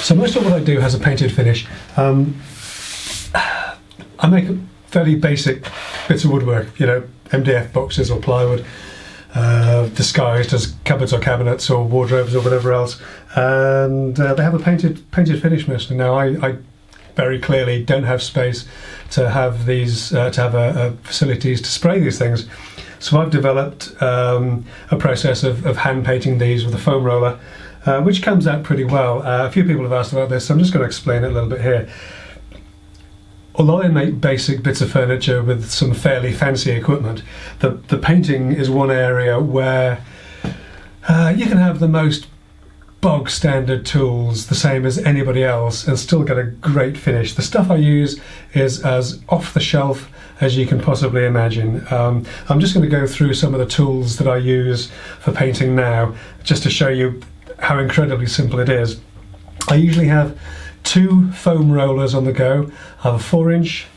So most of what I do has a painted finish. I make fairly basic bits of woodwork, you know, MDF boxes or plywood, disguised as cupboards or cabinets or wardrobes or whatever else, and they have a painted finish mostly. Now I very clearly don't have space to have these to have facilities to spray these things, so I've developed a process of hand painting these with a foam roller, which comes out pretty well. A few people have asked about this, so I'm just going to explain it a little bit here. Although I make basic bits of furniture with some fairly fancy equipment, the painting is one area where you can have the most bog standard tools, the same as anybody else, and still get a great finish. The stuff I use is as off the shelf as you can possibly imagine. I'm just going to go through some of the tools that I use for painting now, just to show you how incredibly simple it is. I usually have 2 foam rollers on the go. I have a 4-inch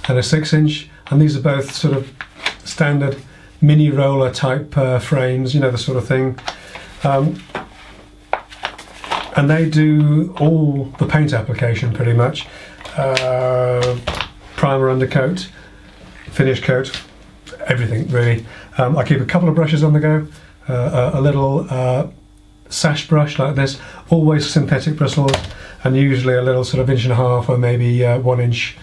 and a 6-inch, and these are both sort of standard mini roller type frames, you know, the sort of thing. And they do all the paint application pretty much. Primer, undercoat, finish coat, everything really. I keep a couple of brushes on the go, a little sash brush like this, always synthetic bristles, and usually a little sort of 1.5 inch or maybe 1 inch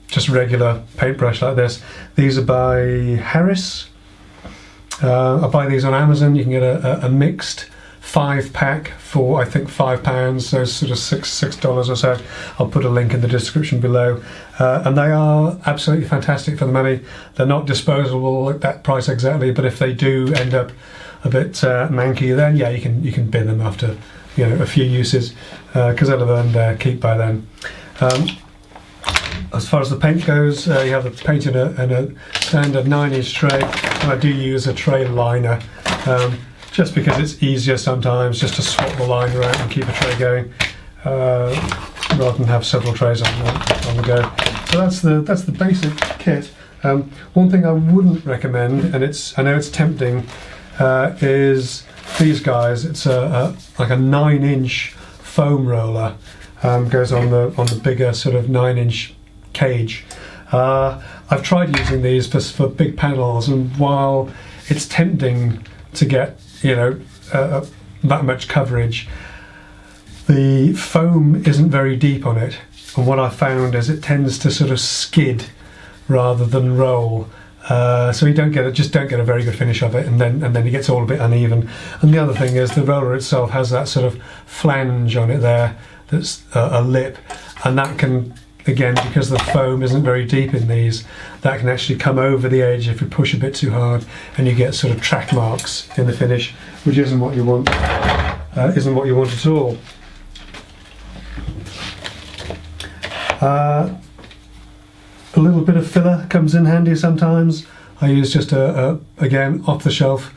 just regular paintbrush like this. These are by Harris. I buy these on Amazon. You can get a mixed 5-pack for I think £5, so sort of $6 or so. I'll put a link in the description below, and they are absolutely fantastic for the money. They're not disposable at that price exactly, but if they do end up a bit manky, then yeah, you can bin them after, you know, a few uses, because they'll have earned their keep by then. As far as the paint goes, you have the paint in a standard 9-inch tray, and I do use a tray liner, just because it's easier sometimes just to swap the liner out and keep a tray going, rather than have several trays on the go. So that's the basic kit. One thing I wouldn't recommend, and I know it's tempting, is these guys. It's like a 9-inch foam roller, goes on the bigger sort of 9-inch cage. I've tried using these for big panels, and while it's tempting to get, you know, that much coverage, the foam isn't very deep on it, and what I found is it tends to sort of skid rather than roll. So you don't get a very good finish of it, and then it gets all a bit uneven. And the other thing is the roller itself has that sort of flange on it there, that's a lip, and that can, again, because the foam isn't very deep in these, that can actually come over the edge if you push a bit too hard, and you get sort of track marks in the finish, which isn't what you want. Isn't what you want at all. A little bit of filler comes in handy sometimes. I use just again, off the shelf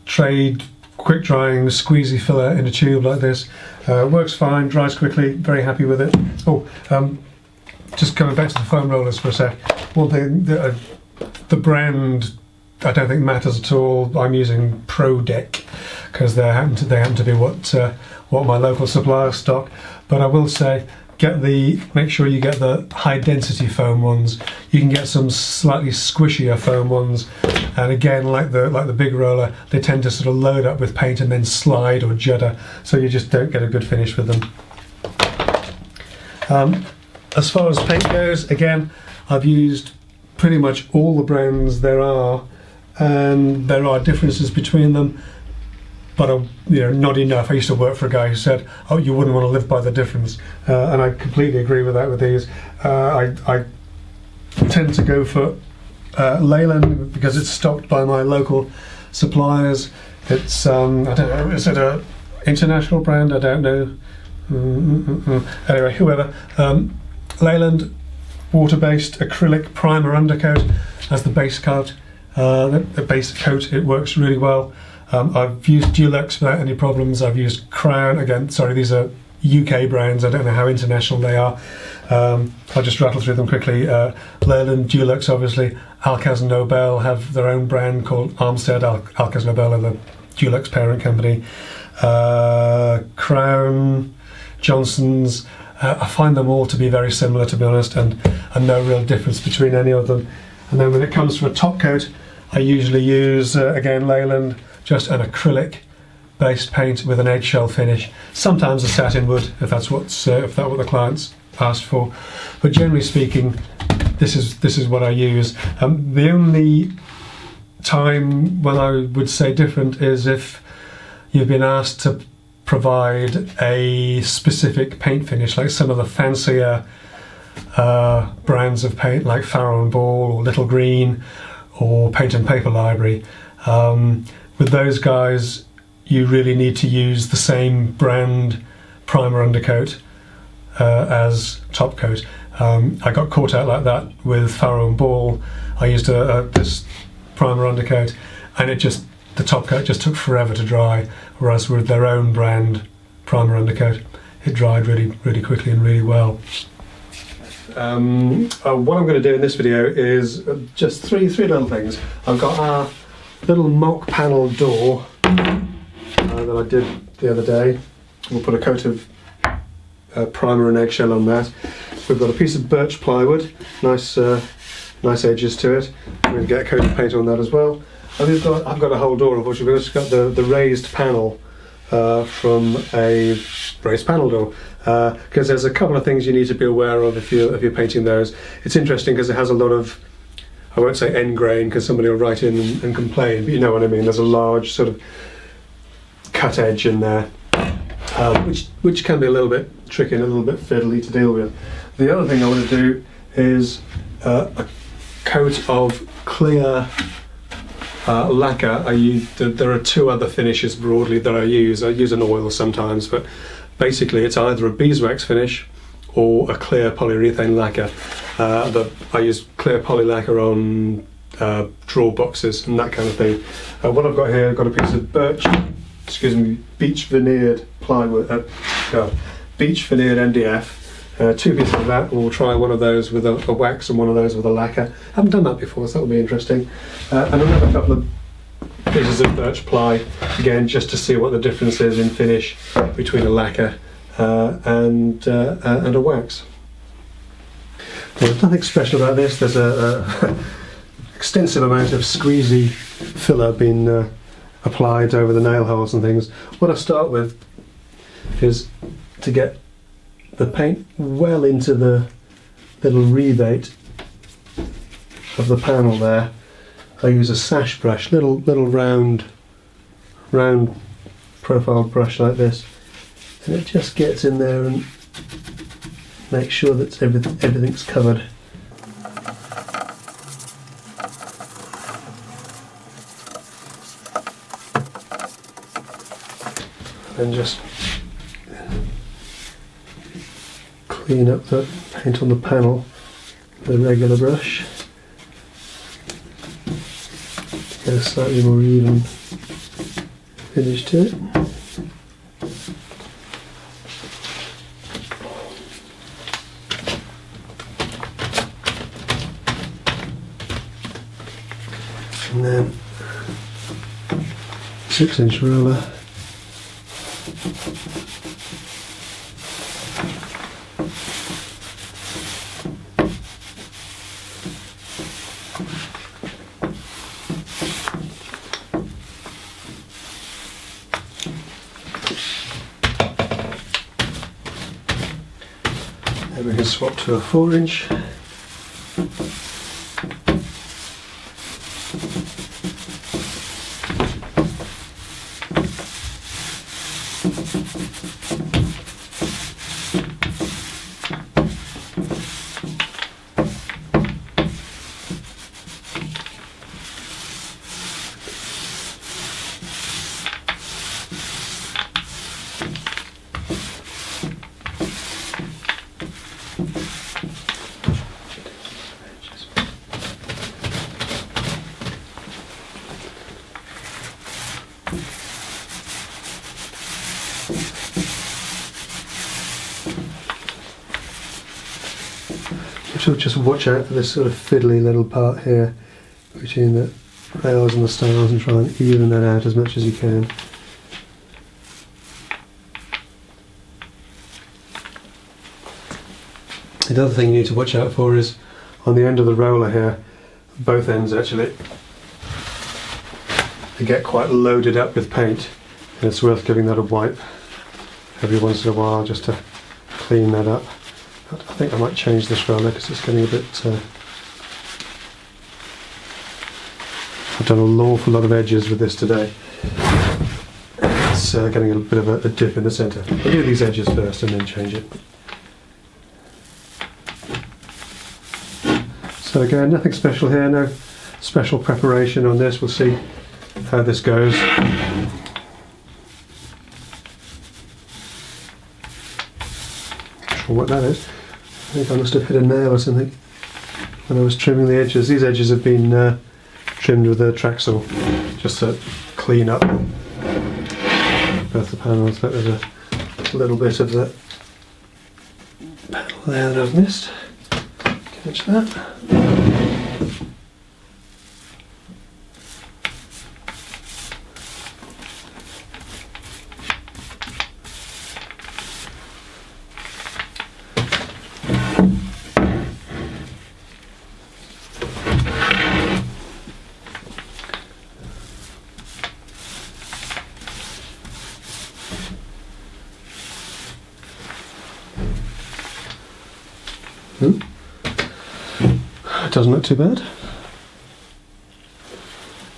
trade quick drying squeezy filler in a tube like this. Works fine, dries quickly, very happy with it. Just coming back to the foam rollers for a sec. One thing, the brand I don't think matters at all. I'm using Pro Deck because they happen to be what my local suppliers stock. But I will say, make sure you get the high density foam ones. You can get some slightly squishier foam ones, and again, like the big roller, they tend to sort of load up with paint and then slide or judder, so you just don't get a good finish with them. As far as paint goes, again, I've used pretty much all the brands there are, and there are differences between them, but not enough. I used to work for a guy who said, "Oh, you wouldn't want to live by the difference," and I completely agree with that with these. I tend to go for Leyland because it's stocked by my local suppliers. It's I don't know, is it a international brand? I don't know. Anyway, whoever. Leyland water-based acrylic primer undercoat as the base coat. The base coat, it works really well. I've used Dulux without any problems. I've used Crown, again, sorry, these are UK brands, I don't know how international they are. I'll just rattle through them quickly. Leyland, Dulux, obviously. Alcaz and Nobel have their own brand called Armstead. Alcaz and Nobel are the Dulux parent company. Crown, Johnson's. I find them all to be very similar, to be honest, and no real difference between any of them. And then when it comes to a top coat, I usually use, again, Leyland, just an acrylic based paint with an eggshell finish. Sometimes a satin wood, if that's what the client's asked for. But generally speaking, this is what I use. The only time when I would say different is if you've been asked to provide a specific paint finish, like some of the fancier brands of paint, like Farrow and Ball or Little Green or Paint and Paper Library. With those guys, you really need to use the same brand primer undercoat as top coat. I got caught out like that with Farrow and Ball. I used this primer undercoat, and the top coat just took forever to dry, whereas with their own brand primer undercoat, it dried really, really quickly and really well. What I'm going to do in this video is just three little things. I've got our little mock panel door that I did the other day. We'll put a coat of primer and eggshell on that. We've got a piece of birch plywood, nice edges to it. We're going to get a coat of paint on that as well. And I've got a whole door, unfortunately. We've just got the raised panel from a raised panel door, because there's a couple of things you need to be aware of if you're painting those. It's interesting because it has a lot of, I won't say end grain because somebody will write in and complain, but you know what I mean. There's a large sort of cut edge in there, which can be a little bit tricky and a little bit fiddly to deal with. The other thing I want to do is a coat of clear lacquer. There are two other finishes broadly that I use. I use an oil sometimes, but basically it's either a beeswax finish or a clear polyurethane lacquer. I use clear poly lacquer on drawer boxes and that kind of thing. What I've got here, I've got a piece of beech veneered plywood, beech veneered MDF. Two pieces of that. We'll try one of those with a wax and one of those with a lacquer. I haven't done that before, so that'll be interesting. And another couple of pieces of birch ply, again, just to see what the difference is in finish between a lacquer and a wax. Well, there's nothing special about this. There's a extensive amount of squeezy filler being applied over the nail holes and things. What I start with is to get the paint well into the little rebate of the panel there. I use a sash brush, little round profile brush like this, and it just gets in there and makes sure that everything's covered. And just clean up the paint on the panel with a regular brush. Get a slightly more even finish to it. And then 6-inch roller. Then we can swap to a 4-inch. So just watch out for this sort of fiddly little part here between the rails and the stiles and try and even that out as much as you can. The other thing you need to watch out for is on the end of the roller here, both ends actually, they get quite loaded up with paint, and it's worth giving that a wipe every once in a while just to clean that up. I think I might change this roller because it's getting a bit... I've done an awful lot of edges with this today. It's getting a bit of a dip in the centre. I'll do these edges first and then change it. So again, nothing special here, no special preparation on this. We'll see how this goes. Not sure what that is. I think I must have hit a nail or something when I was trimming the edges. These edges have been trimmed with a track saw just to clean up both the panels, but there's a little bit of the panel there that I've missed. Catch that. It doesn't look too bad.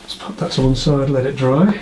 Let's put that to one side, let it dry.